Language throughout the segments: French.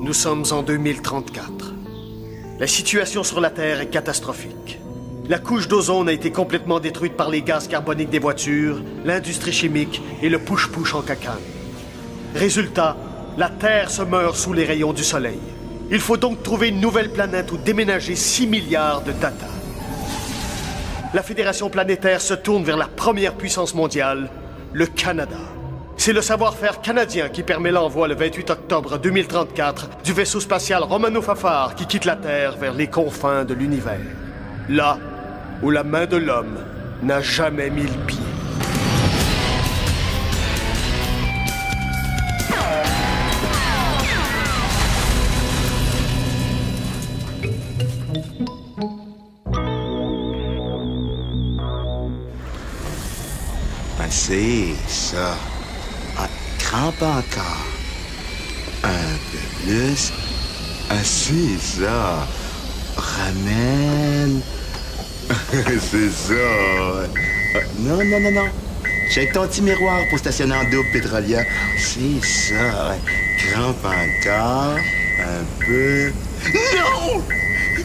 Nous sommes en 2034. La situation sur la Terre est catastrophique. La couche d'ozone a été complètement détruite par les gaz carboniques des voitures, l'industrie chimique et le push-push en cacane. Résultat, la Terre se meurt sous les rayons du Soleil. Il faut donc trouver une nouvelle planète où déménager 6 milliards de data. La Fédération planétaire se tourne vers la première puissance mondiale, le Canada. C'est le savoir-faire canadien qui permet l'envoi le 28 octobre 2034 du vaisseau spatial Romano-Fafard qui quitte la Terre vers les confins de l'univers. Là où la main de l'homme n'a jamais mis le pied. C'est ça. Crampe encore. Un peu plus. C'est ça. Ramène. C'est ça. Non. Check ton petit miroir pour stationner en double pétrolière. C'est ça. Crampe encore. Un peu. Non!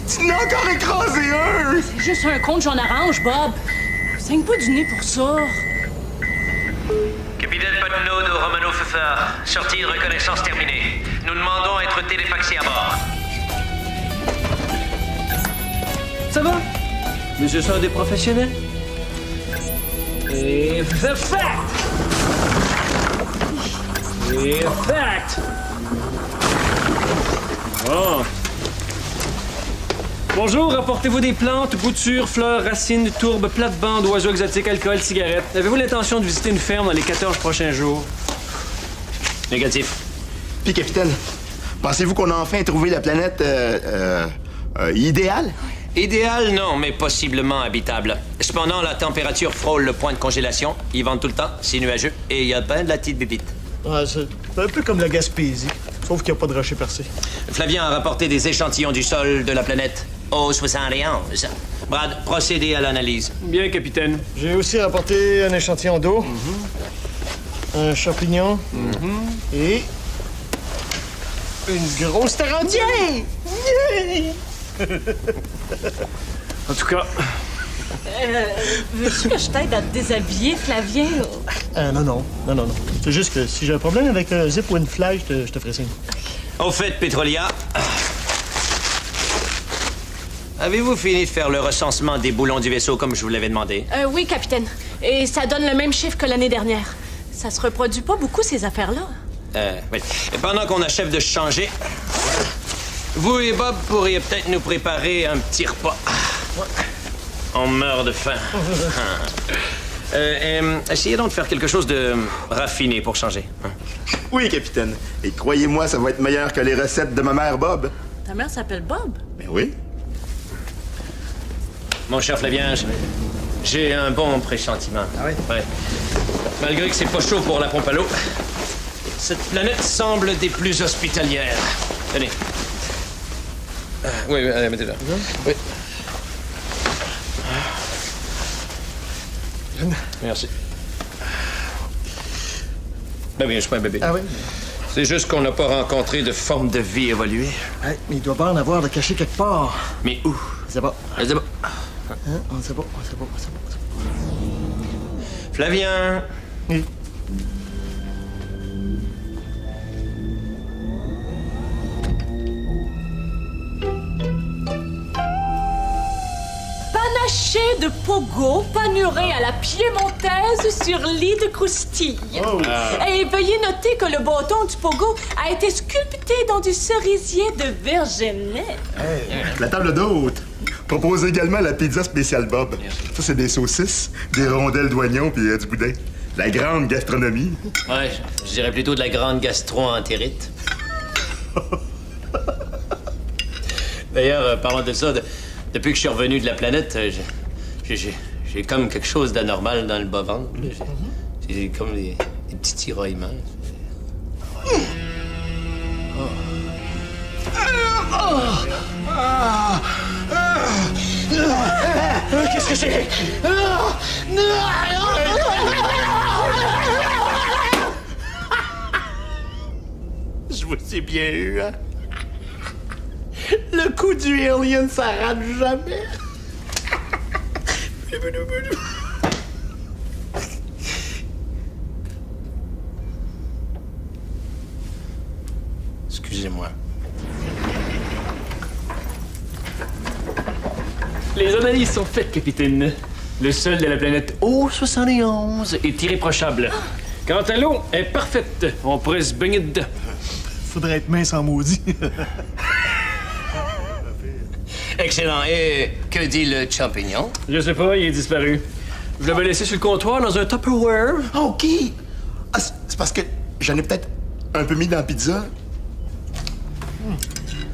Tu n'as encore écrasé un! C'est juste un compte jaune orange, Bob. Saigne pas du nez pour ça. Capitaine Patnaud de Romano-Fafard. Sortie de reconnaissance terminée. Nous demandons à être téléfaxés à bord. Ça va? Monsieur sont des professionnels? Et the fact! Et fact! Bon. Bonjour, rapportez-vous des plantes, boutures, fleurs, racines, tourbes, plates-bandes, oiseaux exotiques, alcool, cigarettes. Avez-vous l'intention de visiter une ferme dans les 14 prochains jours? Négatif. Puis, capitaine, pensez-vous qu'on a enfin trouvé la planète idéale? Idéal, non, mais possiblement habitable. Cependant, la température frôle le point de congélation. Il vente tout le temps, c'est nuageux, et il y a ben de la petite bébite. Ouais, c'est un peu comme la Gaspésie, sauf qu'il n'y a pas de rocher percé. Flavien a rapporté des échantillons du sol de la planète O71. Brad, procédez à l'analyse. Bien, capitaine. J'ai aussi rapporté un échantillon d'eau, un champignon et une grosse tarentule. En tout cas... Veux-tu que je t'aide à te déshabiller, Flavien? Non. C'est juste que si j'ai un problème avec un zip ou une fly, je te ferai signe. Au fait, Petrolia, avez-vous fini de faire le recensement des boulons du vaisseau comme je vous l'avais demandé? Oui, capitaine. Et ça donne le même chiffre que l'année dernière. Ça se reproduit pas beaucoup, ces affaires-là. Oui. Pendant qu'on achève de se changer, vous et Bob pourriez peut-être nous préparer un petit repas. On meurt de faim. Essayez donc de faire quelque chose de raffiné pour changer. Oui, capitaine. Et croyez-moi, ça va être meilleur que les recettes de ma mère Bob. Ta mère s'appelle Bob? Ben oui. Mon cher Flavien, j'ai un bon pressentiment. Ah oui? Ouais. Malgré que c'est pas chaud pour la pompe à l'eau, cette planète semble des plus hospitalières. Tenez. Oui, allez, mettez-la. Oui. Merci. Ben oui, je suis pas un bébé. Ah oui? C'est juste qu'on n'a pas rencontré de forme de vie évoluée. Ouais, mais il doit pas en avoir de caché quelque part. Mais où? C'est pas. Je sais pas. On sait pas. Flavien. Oui. Panaché de pogo, panuré à la piémontaise sur lit de croustille. Oh. Et veuillez noter que le bâton du pogo a été sculpté dans du cerisier de Vergennet. La table d'hôte propose également la pizza spéciale Bob. Ça, c'est des saucisses, des rondelles d'oignons puis du boudin. La grande gastronomie. Ouais, je dirais plutôt de la grande gastro-entérite. D'ailleurs, parlant de ça, depuis que je suis revenu de la planète, j'ai comme quelque chose d'anormal dans le bas-ventre. J'ai comme des petits tiraillements. Qu'est-ce que c'est? Je vous ai bien eu, hein? Le coup du alien, ça rate jamais. Excusez-moi. Les analyses sont faites, capitaine. Le sol de la planète O71 est irréprochable. Quant à l'eau, elle est parfaite. On pourrait se baigner dedans. Faudrait être mince en maudit. Excellent. Et que dit le champignon? Je sais pas, il est disparu. Je l'avais laissé sur le comptoir dans un Tupperware. Ah, OK. Ah, c'est parce que j'en ai peut-être un peu mis dans la pizza.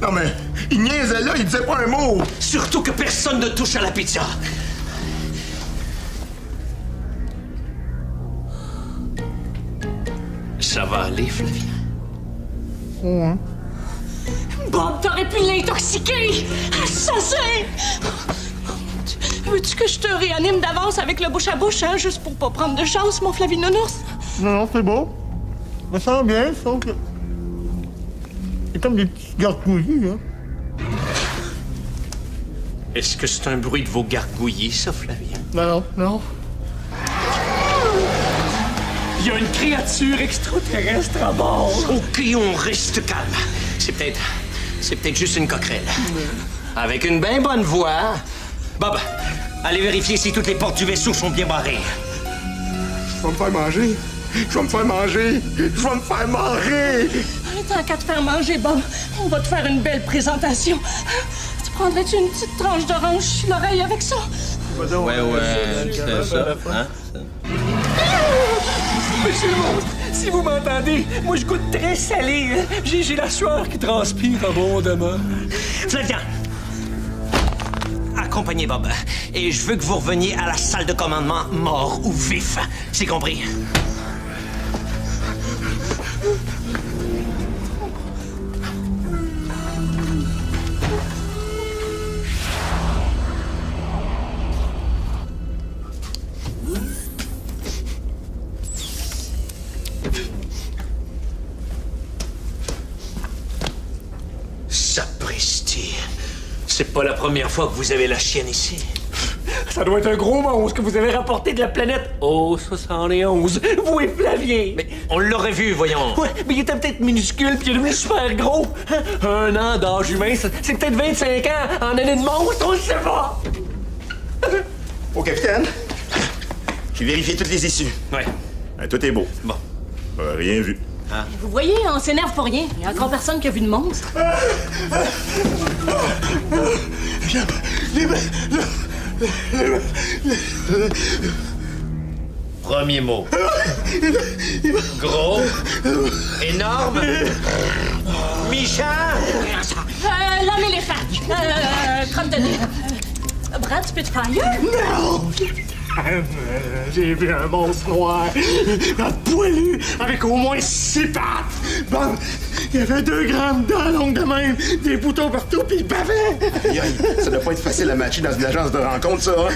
Non, mais il niaisait là, il disait pas un mot. Surtout que personne ne touche à la pizza. Ça va aller, Flavien? Bob, t'aurais pu l'intoxiquer! Assassin! Veux-tu que je te réanime d'avance avec le bouche à bouche, hein, juste pour pas prendre de chance, mon Flavinounours? Non, c'est beau. Ça sent bien, sauf que... C'est comme des petits gargouillis, hein. Est-ce que c'est un bruit de vos gargouillis, ça, Flavien? Non. Il y a une créature extraterrestre à bord. OK, on reste calme. C'est peut-être juste une coquerelle. Avec une bien bonne voix. Bob, allez vérifier si toutes les portes du vaisseau sont bien barrées. Je vais me faire manger. Tant qu'à te faire manger, Bob, on va te faire une belle présentation. Tu prendrais-tu une petite tranche d'orange sur l'oreille avec ça? Ouais, c'est ça. Hein? Monsieur le monstre, si vous m'entendez, moi je goûte très salé. Hein? J'ai la sueur qui transpire abondamment. Flavien, accompagnez Bob. Et je veux que vous reveniez à la salle de commandement mort ou vif. C'est compris? Sapristi. C'est pas la première fois que vous avez la chienne ici. Ça doit être un gros monstre que vous avez rapporté de la planète O71. Vous et Flavien. Mais on l'aurait vu, voyons. Ouais, mais il était peut-être minuscule puis il est devenu super gros. Hein? Un an d'âge humain, c'est peut-être 25 ans en année de monstre, on le sait pas. Au capitaine, j'ai vérifié toutes les issues. Ouais. Tout est beau. Bon. Rien vu. Vous voyez, on s'énerve pour rien. Il y a encore personne qui a vu de monstre. Premier mot. Gros. Énorme. Méchant. L'homme éléphant. Crotte de nez. Brad, tu peux te faire Non! J'ai vu un monstre noir, poilu, avec au moins 6 pattes. Bon, il y avait 2 grandes dents longues de même, des boutons partout, puis il bavait. Aïe, ça doit pas être facile à matcher dans une agence de rencontre, ça, hein?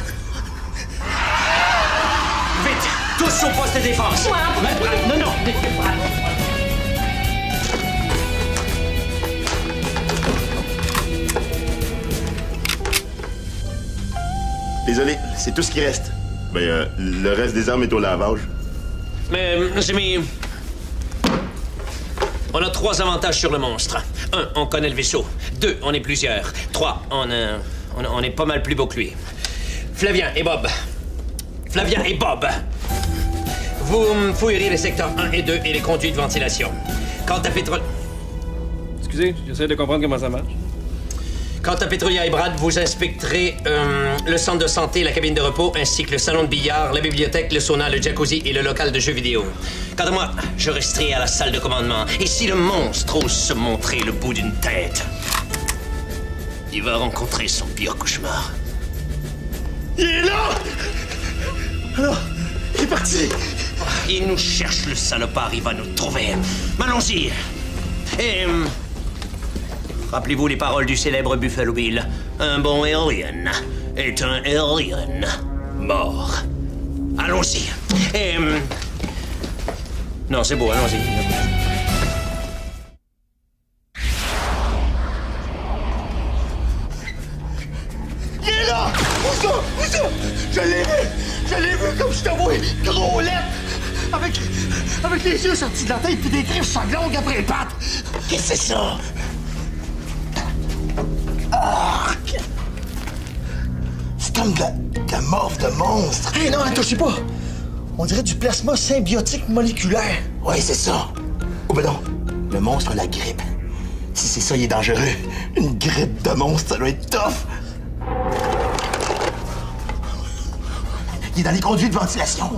Vite, tous au poste de défense. Non. Désolé, c'est tout ce qui reste. Ben, le reste des armes est au lavage. Mais, Jimmy... On a 3 avantages sur le monstre. 1, on connaît le vaisseau. 2, on est plusieurs. 3, on est pas mal plus beau que lui. Flavien et Bob, vous fouillerez les secteurs 1 et 2 et les conduits de ventilation. Quant à Excusez, j'essaie de comprendre comment ça marche. Quant à Petrulia et Brad, vous inspecterez le centre de santé, la cabine de repos, ainsi que le salon de billard, la bibliothèque, le sauna, le jacuzzi et le local de jeux vidéo. Quant à moi, je resterai à la salle de commandement. Et si le monstre ose se montrer le bout d'une tête, il va rencontrer son pire cauchemar. Il est là! Alors, il est parti! Il nous cherche, le salopard, il va nous trouver. Allons-y. Et... rappelez-vous les paroles du célèbre Buffalo Bill. Un bon alien est un alien mort. Allons-y. Et... non, c'est beau, allons-y. Des yeux sortis de la tête puis des griffes sanglantes après les pattes! Qu'est-ce que c'est ça? Arc! C'est comme de la morphe de monstre. Hé, non, touchez pas! On dirait du plasma symbiotique moléculaire. Ouais, c'est ça. Oh, ben non. Le monstre a la grippe. Si c'est ça, il est dangereux. Une grippe de monstre, ça doit être tough. Il est dans les conduits de ventilation.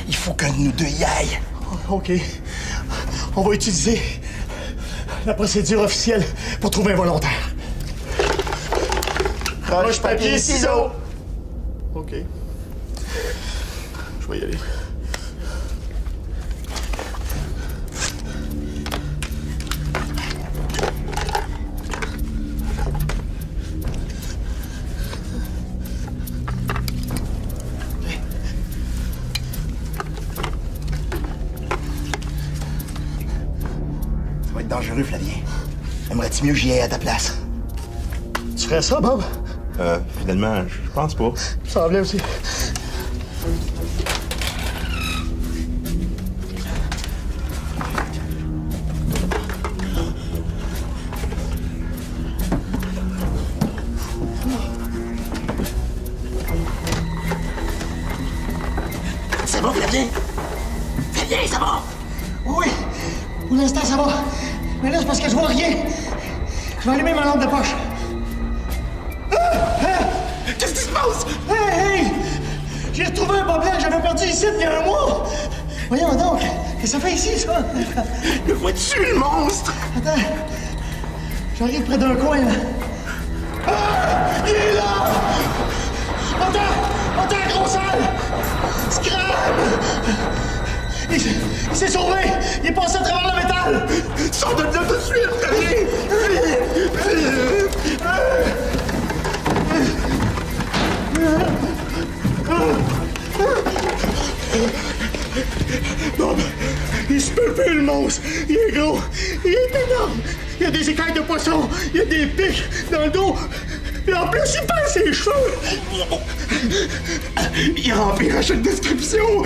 Il faut qu'un de nous deux y aille. OK. On va utiliser la procédure officielle pour trouver un volontaire. Roche, papier, ciseaux. OK. Je vais y aller. Ça va être dangereux, Flavien. Aimerais-tu mieux que j'y aille à ta place? Tu ferais ça, Bob? Finalement, je pense pas. Il me semblait aussi. Ça va, Flavien? Flavien, ça va? Oui, pour l'instant, ça va. Mais là, c'est parce que je vois rien. Je vais allumer ma lampe de poche. Qu'est-ce qui se passe? Hey! J'ai retrouvé un bas blanc que j'avais perdu ici il y a un mois. Voyons donc, qu'est-ce que ça fait ici, ça? Le vois-tu, le monstre? Attends, j'arrive près d'un coin, là. Ah! Il est là! Attends, gros sale! Scrap! Il s'est sauvé! Il est passé à travers le métal! Sors de là tout de suite, Flavien! Bob, il se peut plus, le monstre! Il est gros! Il est énorme! Il y a des écailles de poisson! Il y a des pics dans le dos! Et en plus, il perd ses cheveux! Il remplira chaque description!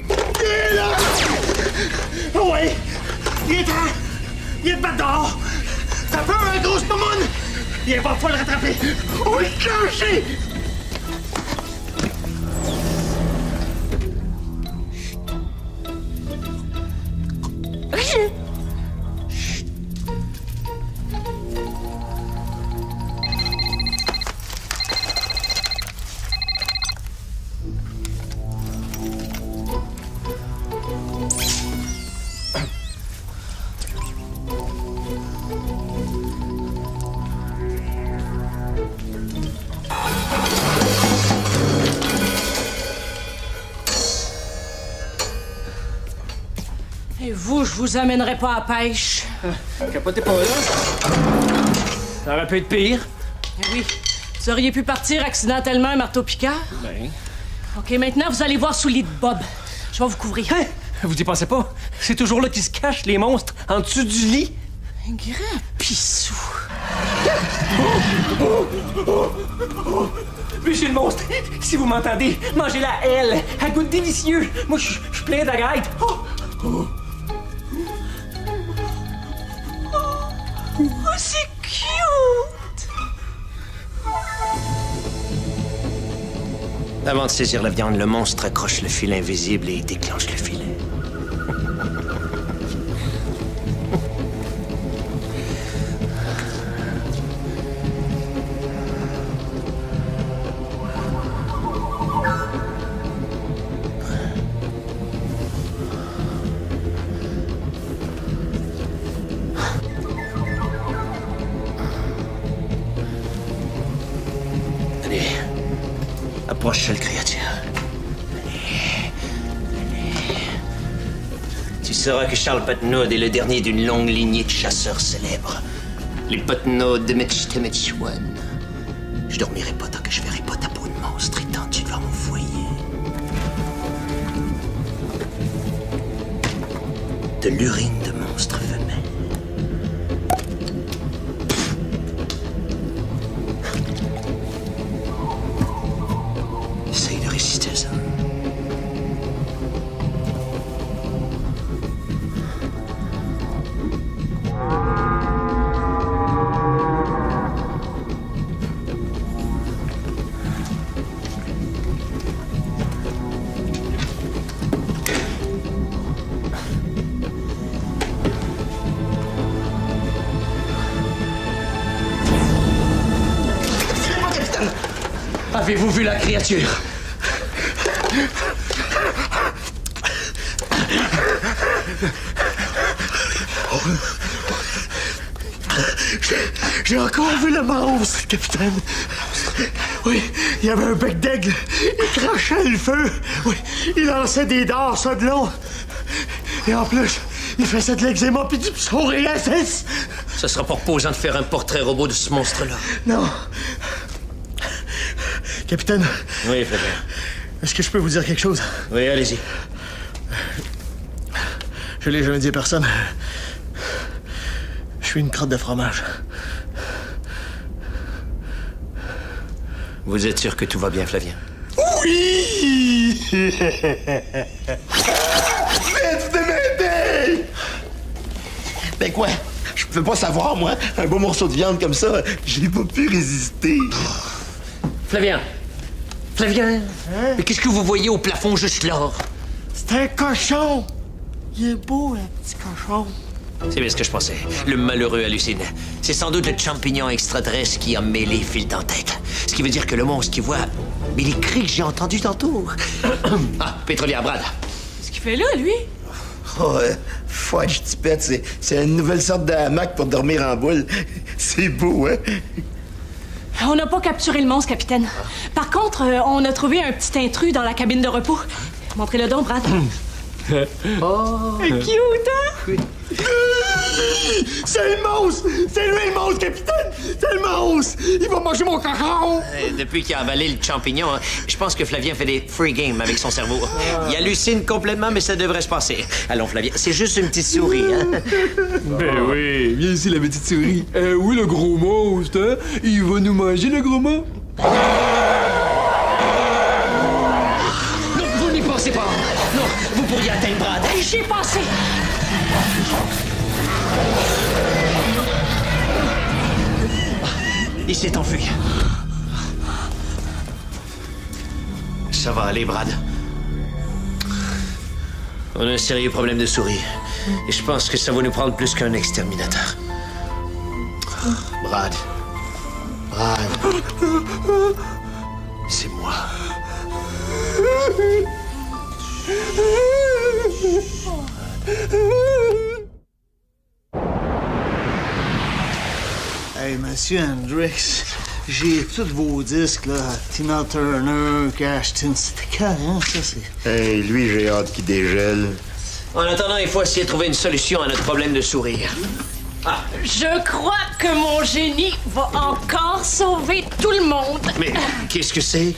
Il est là! Oh ouais! Il est temps! Il est pas dehors! Ça peut un gros maman! Il va falloir le rattraper! On va le clencher! Et vous, je vous amènerai pas à pêche. Capotez pas là. Ça aurait pu être pire. Eh oui, vous auriez pu partir accidentellement un marteau-piqueur. Ben. OK, maintenant, vous allez voir sous le lit de Bob. Je vais vous couvrir. Hein? Vous y pensez pas? C'est toujours là qu'ils se cachent, les monstres, en dessous du lit. Un grand pissou. Monsieur le monstre, si vous m'entendez, mangez-la, elle. Elle goûte délicieux. Moi, je suis plein d'agaïtes. Oh, c'est cute! Avant de saisir la viande, le monstre accroche le fil invisible et déclenche le filet. Allez, approche, seule créature. Tu sauras que Charles Patnaud est le dernier d'une longue lignée de chasseurs célèbres. Les Patnaud de Metch-Temetch-One. Je dormirai pas tant que je verrai pas ta peau de monstre étendue devant mon foyer. De l'urine de monstre femelle. Essaye de résister à ça. Avez-vous vu la créature? J'ai encore vu le monstre, capitaine. Oui, il y avait un bec d'aigle. Il crachait le feu. Oui, il lançait des dards, ça de long. Et en plus, il faisait de l'eczéma puis du psoriasis. Ce sera pas reposant de faire un portrait robot de ce monstre-là. Non. Capitaine. Oui, Flavien. Est-ce que je peux vous dire quelque chose? Oui, allez-y. Je l'ai jamais dit à personne. Je suis une crotte de fromage. Vous êtes sûr que tout va bien, Flavien? Oui! Vite de m'aider! Ben quoi? Je peux pas savoir, moi. Un beau morceau de viande comme ça, j'ai pas pu résister. Flavien! Flavien! Hein? Mais qu'est-ce que vous voyez au plafond juste là? C'est un cochon! Il est beau, le petit cochon. C'est bien ce que je pensais. Le malheureux hallucine. C'est sans doute le champignon extraterrestre qui a mêlé fil en tête. Ce qui veut dire que le monstre qui voit... Mais les cris que j'ai entendus tantôt... Ah, pétrolière Brad. Qu'est-ce qu'il fait là, lui? Oh, fudge tipette, c'est une nouvelle sorte de hamac pour dormir en boule. C'est beau, hein? On n'a pas capturé le monstre, capitaine. Par contre, on a trouvé un petit intrus dans la cabine de repos. Montrez-le donc, Brad. Oh! Cute, hein? Oui. C'est le monstre! C'est lui le monstre, capitaine! C'est le monstre! Il va manger mon cochon! Depuis qu'il a avalé le champignon, hein, je pense que Flavien fait des free games avec son cerveau. Il hallucine complètement, mais ça devrait se passer. Allons, Flavien, c'est juste une petite souris, hein? Ben oui, viens ici, la petite souris. Oui, le gros monstre, hein? Il va nous manger, le gros monstre? Non, vous n'y pensez pas. Non, vous pourriez atteindre Brad. J'y ai pensé! Il s'est enfui. Ça va aller, Brad. On a un sérieux problème de souris. Et je pense que ça va nous prendre plus qu'un exterminateur. Brad. Brad. C'est moi. Hey, monsieur Hendrix, j'ai tous vos disques, là. Tina Turner, Ashton, c'était carré, ça, c'est... Hey, lui, j'ai hâte qu'il dégèle. En attendant, il faut essayer de trouver une solution à notre problème de souris. Ah, Je crois que mon génie va encore sauver tout le monde. mais qu'est-ce que c'est?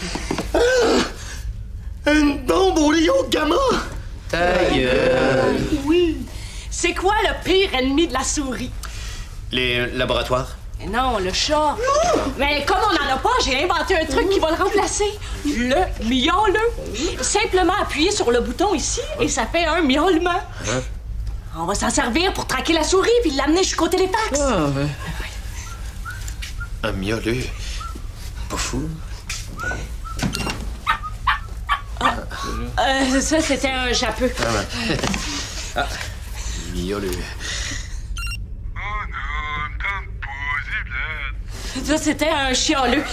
Une bombe au Lyon de Gamma! Ta gueule. Oui. C'est quoi le pire ennemi de la souris? Les laboratoires? Non, le chat. Mais comme on n'en a pas, j'ai inventé un truc qui va le remplacer. Le miauleux. Simplement appuyer sur le bouton ici et ça fait un miaulement. On va s'en servir pour traquer la souris puis l'amener jusqu'au téléfax. Un miauleux. Pas fou. Ça, c'était un japeux. Miauleux. Ça, c'était un chialeux.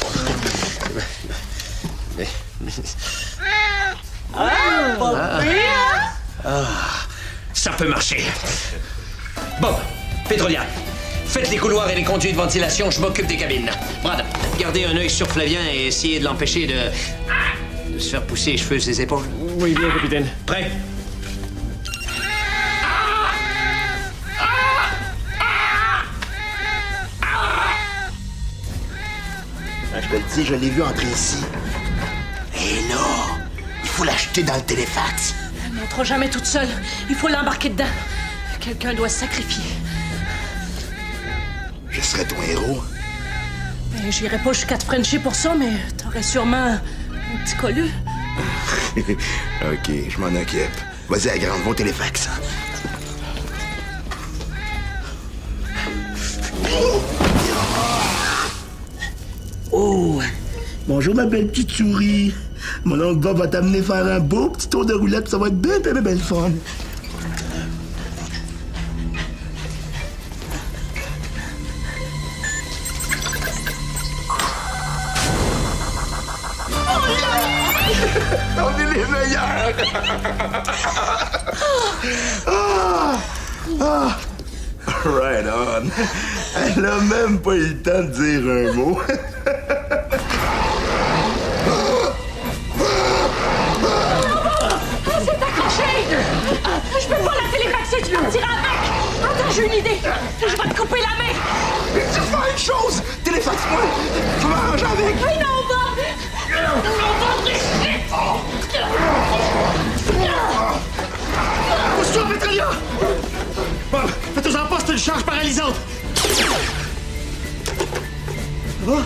Ça peut marcher. Bon, pétrolière. Faites les couloirs et les conduits de ventilation, je m'occupe des cabines. Brad, gardez un œil sur Flavien et essayez de l'empêcher de se faire pousser les cheveux sur les épaules. Oui, bien, capitaine. Prêt? Je te le dis, je l'ai vu entrer ici. Et là, il faut l'acheter dans le téléfax. Elle ne montera jamais toute seule. Il faut l'embarquer dedans. Quelqu'un doit se sacrifier. Je serai ton héros. Ben, j'irai pas jusqu'à te frencher pour ça, mais t'aurais sûrement un petit collu. OK, je m'en occupe. Vas-y, à grande, va au téléfax. Oh! Bonjour, ma belle petite souris. Mon oncle Bob va t'amener faire un beau petit tour de roulette. Ça va être bien, bien, belle fun. On est les meilleurs! Right on. Elle a même pas eu le temps de dire un mot. C'est accroché! Je peux pas la téléfaxer, tu me tirer avec! Attends, j'ai une idée! Je vais te couper la main! Mais tu fais une chose! Téléfaxe-moi! Je vais m'arranger avec! Mais non, Bob! Pousse-toi, Petralia! Bob, fais-toi en pas, c'est une charge paralysante! Ça va?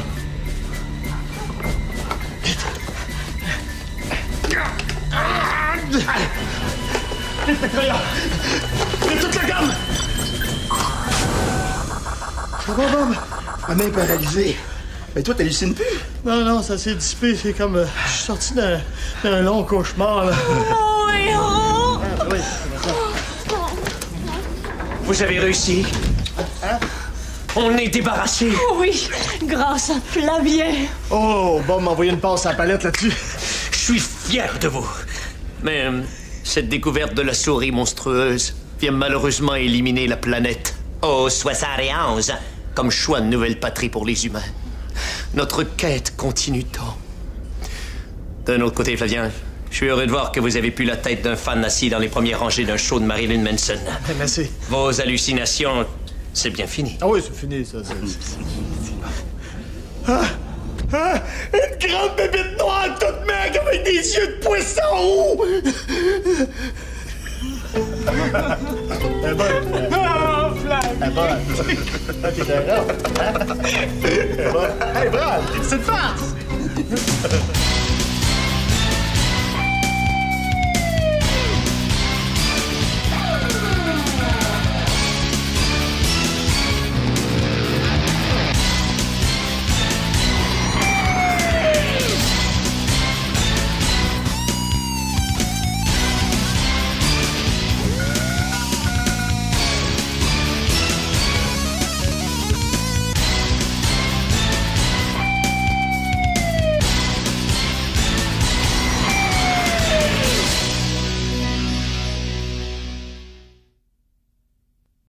Vite, Petralia! Vite toute la gamme! Ça va, Bob? Ma main paralysée. Mais toi, t'hallucines plus? Non, non, ça s'est dissipé. C'est comme... je suis sorti d'un long cauchemar, là. Oui, Vous avez réussi. On est débarrassé. Oui, grâce à Flavien. Oh, Bob m'a envoyé une passe à la palette là-dessus. Je suis fier de vous. Mais cette découverte de la souris monstrueuse vient malheureusement éliminer la planète. Oh, 71, comme choix de nouvelle patrie pour les humains. Notre quête continue tant. D'un autre côté, Flavien, je suis heureux de voir que vous avez pu la tête d'un fan assis dans les premières rangées d'un show de Marilyn Manson. Merci. Vos hallucinations, c'est bien fini. Ah oui, c'est fini, ça. Une grande bébête noire toute maigre avec des yeux de poisson! Elle est bonne. Oh, Flag! Elle est bonne. Ah, t'es d'accord. Elle est bonne. Hey, Brad, c'est une farce!